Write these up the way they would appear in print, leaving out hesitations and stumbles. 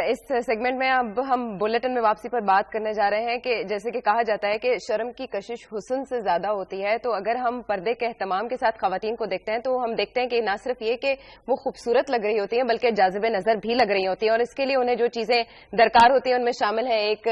اس segment میں اب ہم بلیٹن میں واپسی پر بات کرنے جا رہے ہیں کہ جیسے کہ کہا جاتا ہے کہ شرم کی کشش حسن سے زیادہ ہوتی ہے، تو اگر ہم پردے کے اہتمام کے ساتھ خواتین کو دیکھتے ہیں تو ہم دیکھتے ہیں کہ نہ صرف یہ کہ وہ خوبصورت لگ رہی ہوتی ہیں بلکہ جاذب نظر بھی لگ رہی ہوتی ہیں، اور اس کے لیے انہیں جو چیزیں درکار ہوتی ہیں ان میں شامل ہے ایک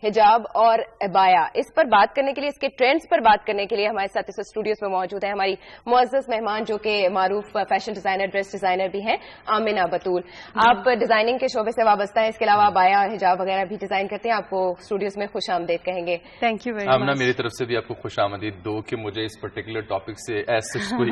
حجاب اور عبایا۔ اس پر بات کرنے کے لیے، اس کے ٹرینڈز پر بات کرنے کے لیے ہمارے ساتھ اس اسٹوڈیوز میں موجود ہیں ہماری معزز مہمان جو کہ معروف فیشن ڈیزائنر، ڈریس ڈیزائنر بھی ہیں، آمنہ بطول۔ آپ ڈیزائننگ کے شعبے سے وابستہ ہیں، اس کے علاوہ عبایا اور حجاب وغیرہ بھی ڈیزائن کرتے ہیں، آپ کو اسٹوڈیوز میں خوش آمدید کہیں گے۔ Thank you very much. Amna, میری طرف سے بھی آپ کو خوش آمدید دو کہ مجھے اس پرٹیکولر ٹاپک سے ایسا کوئی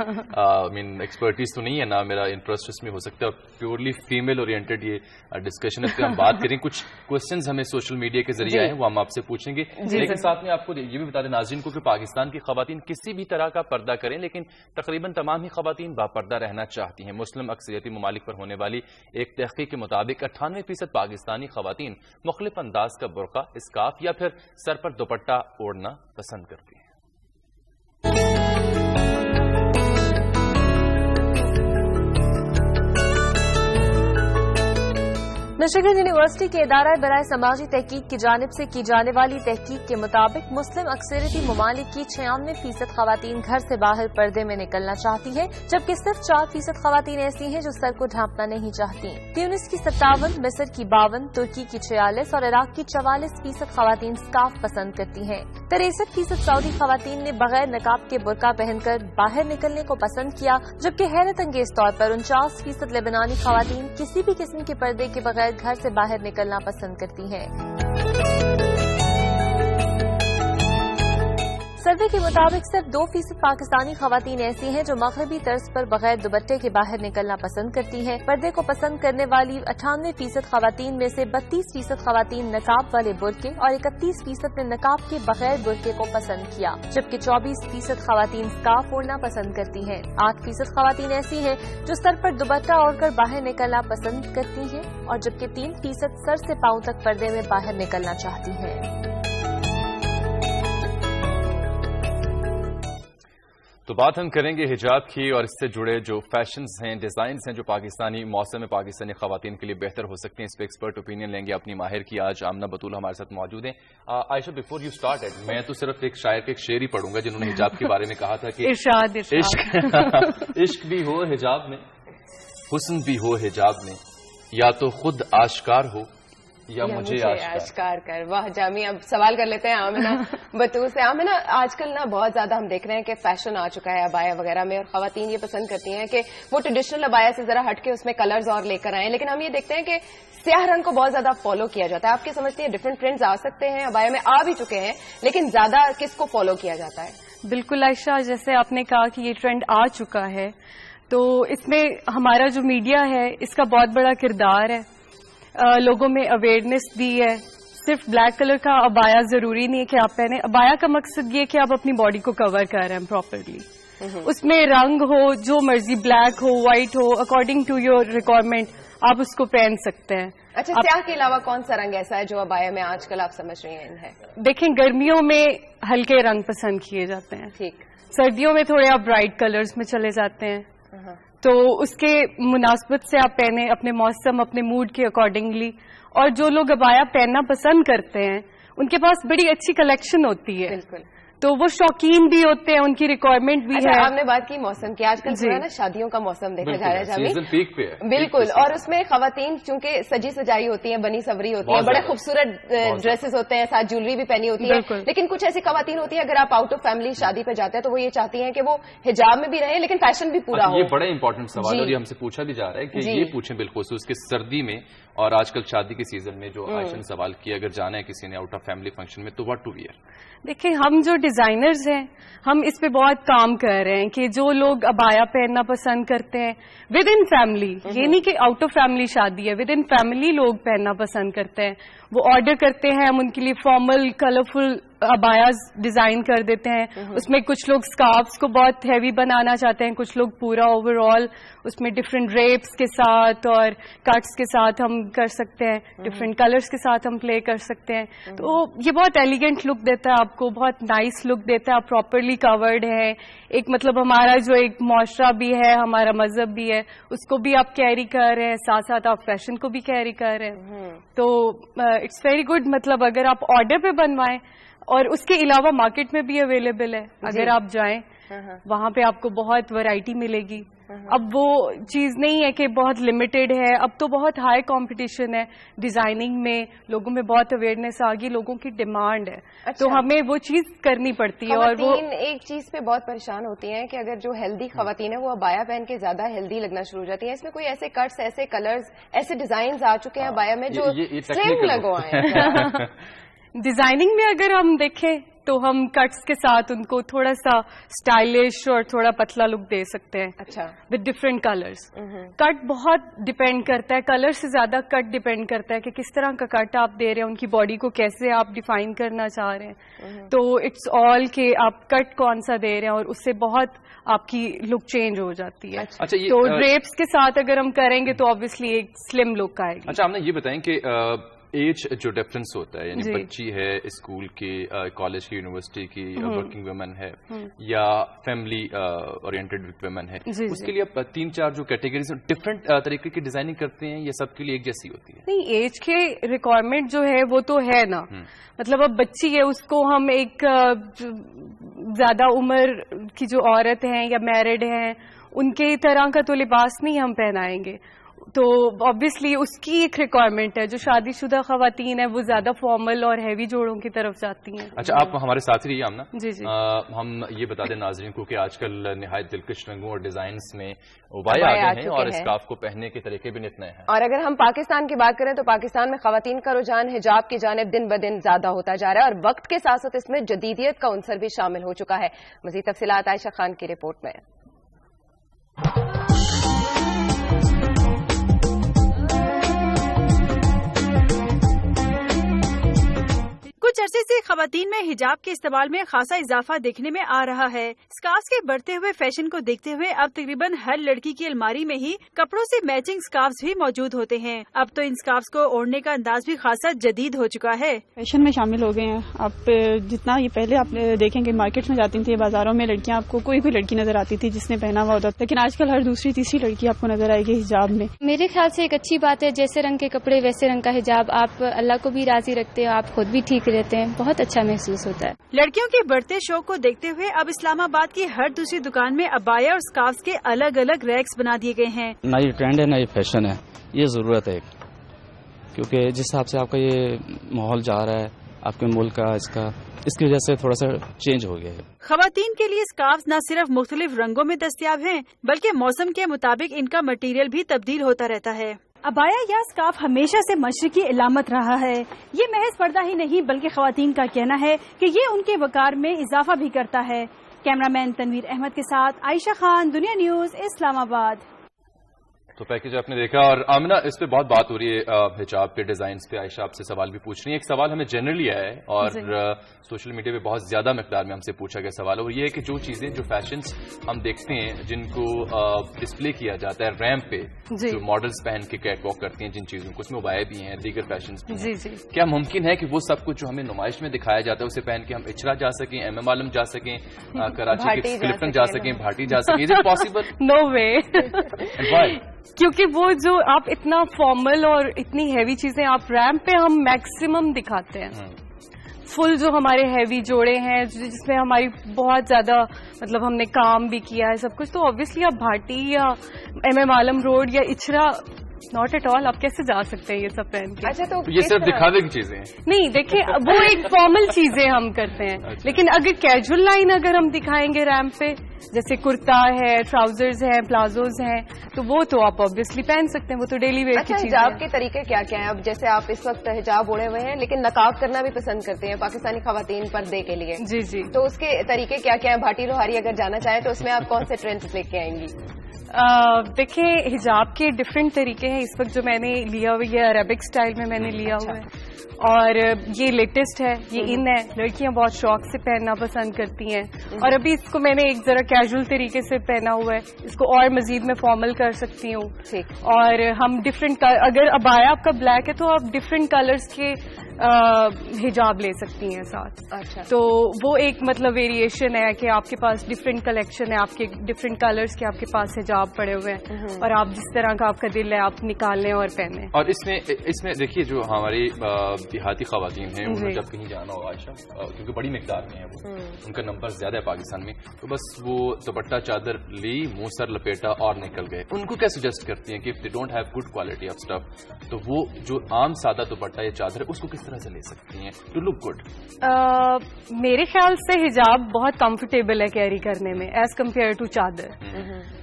ایکسپرٹیز تو نہیں ہے، نہ میرا انٹرسٹ اس میں ہو سکتا ہے، پیورلی فیمیل اورینٹڈ یہ ڈسکشن ہے، ہم بات کریں۔ کچھ کوشچنز ہمیں سوشل میڈیا کے ذریعے آئے ہیں، وہ ہم آپ سے پوچھیں گے، لیکن ساتھ میں آپ کو یہ بھی بتا دیں ناظرین کو کہ پاکستان کی خواتین کسی بھی طرح کا پردہ کریں، لیکن تقریباً تمام ہی خواتین باپردہ رہنا چاہتی ہیں۔ مسلم اکثریتی ممالک پر ہونے والی ایک تحقیق کے مطابق 98% پاکستانی خواتین مختلف انداز کا برقع، اسکارف یا پھر سر پر دوپٹہ اوڑھنا پسند کرتی ہیں۔ مشیگن یونیورسٹی کے ادارہ برائے سماجی تحقیق کی جانب سے کی جانے والی تحقیق کے مطابق مسلم اکثریتی ممالک کی 96% خواتین گھر سے باہر پردے میں نکلنا چاہتی ہیں، جبکہ صرف 4% خواتین ایسی ہیں جو سر کو ڈھانپنا نہیں چاہتی۔ تیونس کی 57، مصر کی 52، ترکی کی 46 اور عراق کی 44% خواتین اسکارف پسند کرتی ہیں۔ 63% سعودی خواتین نے بغیر نقاب کے برقع پہن کر باہر نکلنے کو پسند کیا، جبکہ حیرت انگیز طور پر 49% لبنانی خواتین کسی بھی قسم کے پردے کے بغیر گھر سے باہر نکلنا پسند کرتی ہیں۔ سروے کے مطابق صرف 2% پاکستانی خواتین ایسی ہیں جو مغربی طرز پر بغیر دوپٹے کے باہر نکلنا پسند کرتی ہیں۔ پردے کو پسند کرنے والی 98% خواتین میں سے 32% خواتین نقاب والے برقعے اور 31% نے نقاب کے بغیر برقعے کو پسند کیا، جبکہ 24% خواتین اسکارف اوڑھنا پسند کرتی ہیں۔ 8% خواتین ایسی ہیں جو سر پر دوپٹہ اوڑھ کر باہر نکلنا پسند کرتی ہیں، اور جبکہ 3% سر سے پاؤں تک پردے میں باہر نکلنا چاہتی ہیں۔ تو بات ہم کریں گے حجاب کی اور اس سے جڑے جو فیشنز ہیں، ڈیزائنز ہیں جو پاکستانی موسم میں پاکستانی خواتین کے لیے بہتر ہو سکتے ہیں، اس پہ ایکسپرٹ اوپینین لیں گے اپنی ماہر کی۔ آج آمنہ بطول ہمارے ساتھ موجود ہیں۔ عائشہ، بیفور یو اسٹارٹ میں تو صرف ایک شاعر کے ایک شعر ہی پڑھوں گا جنہوں نے حجاب کے بارے میں کہا تھا کہ عشق بھی ہو حجاب میں، حسن بھی ہو حجاب میں، یا تو خود آشکار ہو یا مجھے آشکار کر۔ واہ جامی، اب سوال کر لیتے ہیں آمنہ بطول سے۔ آمنہ، آج کل نا بہت زیادہ ہم دیکھ رہے ہیں کہ فیشن آ چکا ہے عبایا وغیرہ میں، اور خواتین یہ پسند کرتی ہیں کہ وہ ٹریڈیشنل عبایا سے ذرا ہٹ کے اس میں کلرز اور لے کر آئیں، لیکن ہم یہ دیکھتے ہیں کہ سیاہ رنگ کو بہت زیادہ فالو کیا جاتا ہے۔ آپ کیا سمجھتے ہیں ڈفرنٹ ٹرینڈز آ سکتے ہیں؟ عبایا میں آ بھی چکے ہیں، لیکن زیادہ کس کو فالو کیا جاتا ہے؟ بالکل عائشہ، جیسے آپ نے کہا کہ یہ ٹرینڈ آ چکا ہے، تو اس میں ہمارا جو میڈیا ہے اس کا بہت بڑا کردار ہے۔ لوگوں میں اویئرنیس دی ہے۔ صرف بلیک کلر کا عبایا ضروری نہیں ہے کہ آپ پہنیں، عبایا کا مقصد یہ کہ آپ اپنی باڈی کو کور کر رہے ہیں پراپرلی، اس میں رنگ ہو جو مرضی، بلیک ہو، وائٹ ہو، اکارڈنگ ٹو یور ریکوائرمنٹ آپ اس کو پہن سکتے ہیں۔ اچھا، سیاہ کے علاوہ کون سا رنگ ایسا ہے جو عبایا میں آج کل آپ سمجھ رہی ہیں؟ دیکھیں، گرمیوں میں ہلکے رنگ پسند کیے جاتے ہیں، ٹھیک، سردیوں میں تھوڑے آپ برائٹ کلرز میں چلے جاتے ہیں، تو اس کے مناسبت سے آپ پہنیں اپنے موسم، اپنے موڈ کے اکارڈنگلی۔ اور جو لوگ عبایا پہننا پسند کرتے ہیں ان کے پاس بڑی اچھی کلیکشن ہوتی ہے، بالکل، تو وہ شوقین بھی ہوتے ہیں، ان کی ریکوائرمنٹ بھی ہے۔ آپ نے بات کی موسم کی، آج کل نا شادیوں کا موسم دیکھا جا رہا ہے جامی، بالکل، اور اس میں خواتین چونکہ سجی سجائی ہوتی ہیں، بنی سوری ہوتی ہیں، بڑے خوبصورت ڈریسز ہوتے ہیں، ساتھ جیولری بھی پہنی ہوتی ہے، لیکن کچھ ایسی خواتین ہوتی ہیں اگر آپ آؤٹ آف فیملی شادی پہ جاتے ہیں تو وہ یہ چاہتی ہیں کہ وہ حجاب میں بھی رہیں لیکن فیشن بھی پورا ہو۔ یہ بڑا امپورٹنٹ سوال ہے اور یہ ہم سے پوچھا بھی جا رہا ہے کہ یہ پوچھیں بالخصوص کہ سردی میں اور آج کل شادی کے سیزن میں جو عائشہ نے سوال کیا، اگر جانا ہے کسی نے آؤٹ آف فیملی فنکشن میں تو واٹ ٹو ویئر؟ دیکھیں، ہم جو ڈیزائنرز ہیں ہم اس پہ بہت کام کر رہے ہیں کہ جو لوگ عبایا پہننا پسند کرتے ہیں ود ان فیملی، یہ نہیں کہ آؤٹ آف فیملی شادی ہے، ود ان فیملی لوگ پہننا پسند کرتے ہیں، وہ آرڈر کرتے ہیں، ہم ان کے لیے فارمل کلرفل ابایاز ڈیزائن کر دیتے ہیں. اس میں کچھ لوگ اسکارفس کو بہت ہیوی بنانا چاہتے ہیں, کچھ لوگ پورا اوور آل اس میں ڈفرینٹ ریپس کے ساتھ اور کٹس کے ساتھ ہم کر سکتے ہیں, ڈفرینٹ کلرس کے ساتھ ہم پلے کر سکتے ہیں. تو یہ بہت ایلیگنٹ لک دیتا ہے آپ کو, بہت نائس لک دیتا ہے. آپ پراپرلی کورڈ ہے, ایک مطلب ہمارا جو ایک معاشرہ بھی ہے, ہمارا مذہب بھی ہے, اس کو بھی آپ کیری کر رہے ہیں, ساتھ ساتھ آپ فیشن کو بھی کیری کر رہے ہیں. تو اٹس ویری گڈ. مطلب اگر آپ آرڈر پہ بنوائیں, اور اس کے علاوہ مارکیٹ میں بھی اویلیبل ہے, اگر آپ جائیں وہاں پہ آپ کو بہت ورائٹی ملے گی. اب وہ چیز نہیں ہے کہ بہت لمیٹڈ ہے, اب تو بہت ہائی کمپٹیشن ہے ڈیزائننگ میں, لوگوں میں بہت اویئرنیس آ گئی, لوگوں کی ڈیمانڈ ہے. تو ہمیں وہ چیز کرنی پڑتی ہے. اور وہ ایک چیز پہ بہت پریشان ہوتی ہیں کہ اگر جو ہیلدی خواتین ہیں وہ ابایا پہن کے زیادہ ہیلدی لگنا شروع ہو جاتی ہیں. اس میں کوئی ایسے کٹس, ایسے کلرز, ایسے ڈیزائنز آ چکے ہیں ابایا میں جو سلیم لگوائے ہیں. ڈیزائننگ میں اگر ہم دیکھیں تو ہم کٹس کے ساتھ ان کو تھوڑا سا اسٹائلش اور تھوڑا پتلا لک دے سکتے ہیں. اچھا. With different colours. کٹ بہت ڈپینڈ کرتا ہے, کلر سے زیادہ کٹ ڈپینڈ کرتا ہے کہ کس طرح کا کٹ آپ دے رہے ہیں, ان کی باڈی کو کیسے آپ ڈیفائن کرنا چاہ رہے ہیں. تو اٹس آل کہ آپ کٹ کون سا دے رہے ہیں, اور اس سے بہت آپ کی لک چینج ہو جاتی ہے. تو ڈریپس کے ساتھ اگر ہم کریں گے تو آبویسلی ایک سلم لک آئے گی. اچھا, آپ نے یہ بتائیں کہ ایج جو ڈفرنس ہوتا ہے, یعنی بچی ہے اسکول کی, کالج کی, یونیورسٹی کی, ورکنگ ویمن ہے, یا فیملی اورینٹڈ ویمن ہے, اس کے لیے آپ 3-4 جو کیٹیگریز ڈفرنٹ طریقے کی ڈیزائننگ کرتے ہیں, یا سب کے لیے ایک جیسی ہوتی ہے؟ نہیں, ایج کے ریکوائرمنٹ جو ہے وہ تو ہے نا. مطلب اب بچی ہے, اس کو ہم ایک زیادہ عمر کی جو عورت ہیں یا میرڈ ہیں, ان کے طرح کا تو لباس نہیں ہم پہنائیں گے. تو آبویسلی اس کی ایک ریکوائرمنٹ ہے. جو شادی شدہ خواتین ہیں وہ زیادہ فارمل اور ہیوی جوڑوں کی طرف جاتی ہیں. اچھا, آپ ہمارے ساتھ رہیے آمنہ. جی جی. ہم یہ بتا دیں ناظرین کو کہ آج کل نہایت دلکش رنگوں اور ڈیزائنس میں ابایا آ گئے ہیں, اور اسکارف کو پہننے کے طریقے بھی نت نئے ہیں. اور اگر ہم پاکستان کی بات کریں تو پاکستان میں خواتین کا رجحان حجاب کی جانب دن بدن زیادہ ہوتا جا رہا ہے, اور وقت کے ساتھ ساتھ اس میں جدیدیت کا عنصر بھی شامل ہو چکا ہے. مزید تفصیلات عائشہ خان کی رپورٹ میں. کچھ عرصے سے خواتین میں حجاب کے استعمال میں خاصا اضافہ دیکھنے میں آ رہا ہے. اسکارف کے بڑھتے ہوئے فیشن کو دیکھتے ہوئے اب تقریباً ہر لڑکی کی الماری میں ہی کپڑوں سے میچنگ اسکارف بھی موجود ہوتے ہیں. اب تو ان اسکارف کو اوڑھنے کا انداز بھی خاصا جدید ہو چکا ہے. فیشن میں شامل ہو گئے ہیں. آپ جتنا یہ پہلے آپ دیکھیں کہ مارکیٹ میں جاتی تھی, بازاروں میں لڑکیاں, آپ کو کوئی لڑکی نظر آتی تھی جس نے پہنا ہوا ہوتا, لیکن آج کل ہر دوسری تیسری لڑکی آپ کو نظر آئے گی حجاب میں. میرے خیال سے ایک اچھی بات ہے, جیسے رنگ کے کپڑے ویسے رنگ کا حجاب, آپ اللہ کو بھی راضی رکھتے ہو, آپ خود بھی ٹھیک رہتے ہیں, بہت اچھا محسوس ہوتا ہے. لڑکیوں کے بڑھتے شوق کو دیکھتے ہوئے اب اسلام آباد کی ہر دوسری دکان میں ابایا اور اسکارف کے الگ الگ ریکس بنا دیے گئے ہیں. نہ یہ ٹرینڈ ہے, نہ یہ فیشن ہے, یہ ضرورت ہے, کیونکہ جس حساب سے آپ کا یہ ماحول جا رہا ہے آپ کے ملک کا, اس کی وجہ سے تھوڑا سا چینج ہو گیا ہے. خواتین کے لیے اسکارف نہ صرف مختلف رنگوں میں دستیاب ہیں, بلکہ موسم کے مطابق ان کا مٹیریل بھی تبدیل ہوتا رہتا ہے. ابایا یا اسکارف ہمیشہ سے مشرقی علامت رہا ہے. یہ محض پردہ ہی نہیں بلکہ خواتین کا کہنا ہے کہ یہ ان کے وقار میں اضافہ بھی کرتا ہے. کیمرہ مین تنویر احمد کے ساتھ عائشہ خان, دنیا نیوز, اسلام آباد. تو پیکج آپ نے دیکھا. اور آمنہ, اس پہ بہت بات ہو رہی ہے حجاب کے ڈیزائنس پہ. عائشہ آپ سے سوال بھی پوچھ رہی ہیں. ایک سوال ہمیں جنرلی آیا ہے اور سوشل میڈیا پہ بہت زیادہ مقدار میں ہم سے پوچھا گیا سوال, اور یہ ہے کہ جو چیزیں, جو فیشنز ہم دیکھتے ہیں جن کو ڈسپلے کیا جاتا ہے ریمپ پہ, جو ماڈلز پہن کے کیٹ واک کرتی ہیں جن چیزوں کو, اس میں ابایا بھی ہیں, دیگر فیشنز بھی ہیں, کیا ممکن ہے کہ وہ سب کچھ جو ہمیں نمائش میں دکھایا جاتا ہے اسے پہن کے ہم اچھرا جا سکیں, ایم ایم عالم جا سکیں, کراچی کے کلفٹن جا سکیں, بھاٹی جا سکیں؟ Is it possible? No way. کیونکہ وہ جو آپ اتنا فارمل اور اتنی ہیوی چیزیں آپ ریمپ پہ ہم میکسیمم دکھاتے ہیں. فل جو ہمارے ہیوی جوڑے ہیں جس میں ہماری بہت زیادہ مطلب ہم نے کام بھی کیا ہے سب کچھ, تو آبویسلی آپ بھاٹی یا ایم ایم عالم روڈ یا اچھرا ناٹ ایٹ آل آپ کیسے جا سکتے ہیں یہ سب پہن کے؟ اچھا, تو یہ صرف دکھاوے کی چیزیں ہیں. نہیں, دیکھیں وہ ایک فارمل چیزیں ہم کرتے ہیں, لیکن اگر کیجول لائن اگر ہم دکھائیں گے ریمپ پہ, جیسے کرتا ہے, ٹراؤزرز ہیں, پلازوز ہیں, تو وہ تو آپ آبویسلی پہن سکتے ہیں, وہ تو ڈیلی ویئر کی چیزیں. حجاب کے طریقے کیا کیا ہیں؟ اب جیسے آپ اس وقت حجاب اوڑھے ہوئے ہیں لیکن نقاب کرنا بھی پسند کرتے ہیں پاکستانی خواتین پردے کے لیے. جی جی. تو اس کے طریقے کیا کیا ہیں؟ بھاٹی لوہاری اگر جانا چاہیں تو اس میں آپ کون سے ٹرینڈز لے کے آئیں گی؟ دیکھیں, حجاب کے ڈفرینٹ طریقے ہیں. اس وقت جو میں نے لیا ہوا یہ عربک اسٹائل میں میں نے لیا ہوا ہے اور یہ لیٹسٹ ہے, یہ ان ہے. لڑکیاں بہت شوق سے پہننا پسند کرتی ہیں اور ابھی اس کو میں نے ایک ذرا کیجول طریقے سے پہنا ہوا ہے. اس کو اور مزید میں فارمل کر سکتی ہوں. اور ہم ڈفرینٹ, اگر ابایا آپ کا بلیک ہے تو آپ ڈفرینٹ کلرز کے حجاب لے سکتی ہیں ساتھ. اچھا, تو وہ ایک مطلب ویریشن ہے کہ آپ کے پاس ڈفرینٹ کلیکشن ہے, آپ کے ڈفرینٹ کلرز کے آپ کے پاس حجاب پڑے ہوئے ہیں اور آپ جس طرح کا آپ کا دل ہے آپ نکال لیں اور پہنیں. اور اس میں دیکھیے جو ہماری دیہاتی خواتین ہیں انہوں نے جب کہیں جانا ہو عائشہ, کیونکہ بڑی مقدار میں ہے وہ, ان کا نمبر زیادہ ہے پاکستان میں, تو بس وہ دوپٹہ چادر لی, منہ سر لپیٹا اور نکل گئے. ان کو کیا سجیسٹ کرتی ہیں کہ if they don't have good quality of stuff تو وہ جو عام سادہ دوپٹہ یا چادر ہے اس کو کس طرح سے لے سکتی ہیں ٹو لک گڈ؟ میرے خیال سے حجاب بہت کمفرٹیبل ہے کیری کرنے میں ایز کمپیئر ٹو چادر.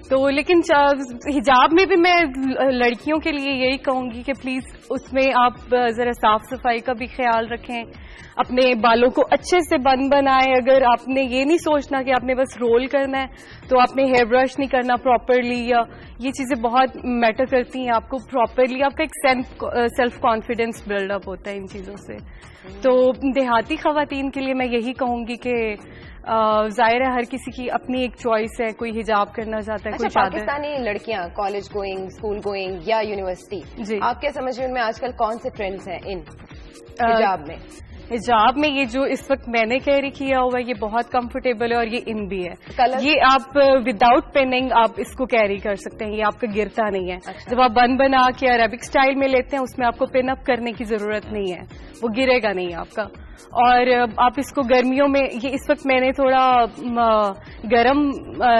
تو لیکن حجاب میں بھی میں لڑکیوں کے لیے یہی کہوں گی کہ پلیز اس میں آپ ذرا صاف صفائی کا بھی خیال رکھیں, اپنے بالوں کو اچھے سے بنائیں. اگر آپ نے یہ نہیں سوچنا کہ آپ نے بس رول کرنا ہے تو آپ نے ہیئر برش نہیں کرنا پراپرلی, یا یہ چیزیں بہت میٹر کرتی ہیں. آپ کو پراپرلی آپ کا ایک سیلف کانفیڈینس بلڈ اپ ہوتا ہے ان چیزوں سے. تو دیہاتی خواتین کے لیے میں یہی کہوں گی کہ ظاہر ہے ہر کسی کی اپنی ایک چوائس ہے, کوئی حجاب کرنا چاہتا ہے, کوئی چادر. پاکستانی لڑکیاں کالج گوئنگ, اسکول گوئنگ یا یونیورسٹی, جی آپ کیا سمجھ رہے ہیں ان میں آج کل کون سے ٹرینڈز ہیں ان حجاب میں؟ حجاب میں یہ جو اس وقت میں نے کیری کیا ہوا ہے یہ بہت کمفرٹیبل ہے اور یہ ان بھی ہے. یہ آپ وداؤٹ پیننگ آپ اس کو کیری کر سکتے ہیں, یہ آپ کا گرتا نہیں ہے. جب آپ بنا کے عربک اسٹائل میں لیتے ہیں اس میں آپ کو پن اپ کرنے کی ضرورت نہیں ہے, وہ گرے گا نہیں آپ کا. اور آپ اس کو گرمیوں میں, یہ اس وقت میں نے تھوڑا گرم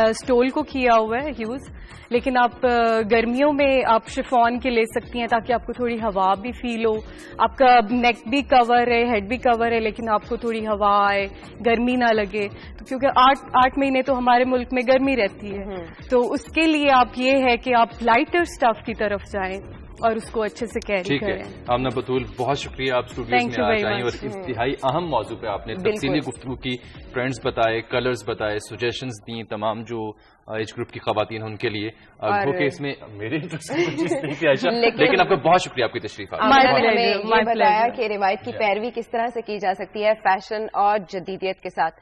اسٹول کو کیا ہوا ہے یوز, لیکن آپ گرمیوں میں آپ شفون کے لے سکتی ہیں تاکہ آپ کو تھوڑی ہوا بھی فیل ہو. آپ کا نیک بھی کور ہے, ہیڈ بھی کور ہے, لیکن آپ کو تھوڑی ہوا آئے, گرمی نہ لگے. تو کیونکہ 8 مہینے تو ہمارے ملک میں گرمی رہتی ہے, تو اس کے لیے آپ یہ ہے کہ آپ لائٹر سٹف کی طرف جائیں اور اس کو اچھے سے کیری کریں. ٹھیک ہے آمنہ بطول, بہت شکریہ آپ اسٹوڈیوز میں آج آئیں اور انتہائی اہم موضوع پہ آپ نے تفصیلی گفتگو کی, ٹرینڈز بتائے, کلرز بتائے, سجیشنز دیں تمام جو ایج گروپ کی خواتین ان کے لیے. کیونکہ اس میں میرے انٹرسٹ کی چیز نہیں تھی عائشہ, لیکن آپ کا بہت شکریہ آپ کی تشریف. یہ بتایا کہ روایت کی پیروی کس طرح سے کی جا سکتی ہے فیشن اور جدیدیت کے ساتھ.